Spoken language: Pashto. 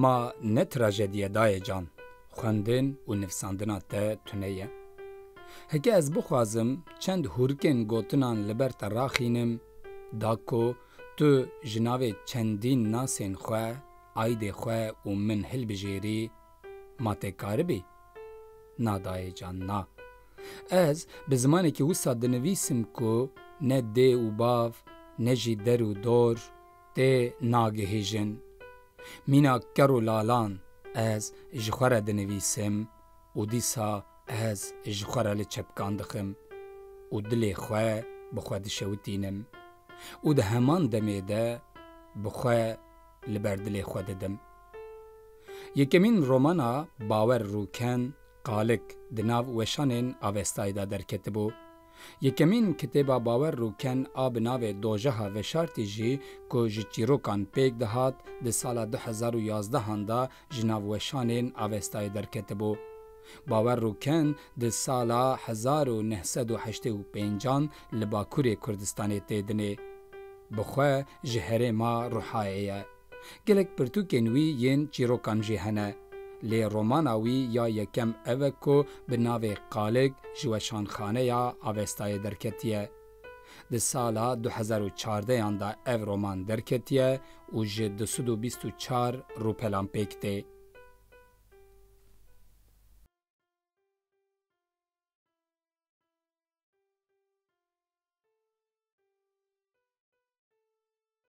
ما نه تراژدیه دای جان خوندن و نفساندنا ته تونیه. هکه از بخوازم چند هورکن گوتنان لبر تراخینم داکو تو جناوی چندین ناسین خواه آیده خواه و من هل بجیری ما تکاره بی؟ نا دای جان نا. از به زمانی که وسا دنویسم که نه ده و باف نه جی در و دور ده ناگهیجن مینا کرو لالان از جخوره دنویسم و دیسا از جخوره لچپکان دخم و دلی خواه بخواه دشوتینم و ده همان دمیده بخواه لبر دلی خواه ددم. یکمین رومانا باور روکن قالک دناو وشانین آوستای دا در کتبو. یکمین کتابا باور روکن آب ناو دوجها وشارتی جی که جی چیروکان پیک دهات ده سال 2011 هنده جناو وشانین آوستای در کتبو. باور روکن ده سال 1985 لباکور کردستانی تیدنه. بخواه جهره ما روحایه. گلک پرتوکنوی ین چیروکان جی هنه. لی روماناوی یا یکم اوکو به ناو قالک جوشان خانه یا آوستای درکتیه. ده سالا 2014 یانده او رومان درکتیه و جه 224 روپلان پیکته.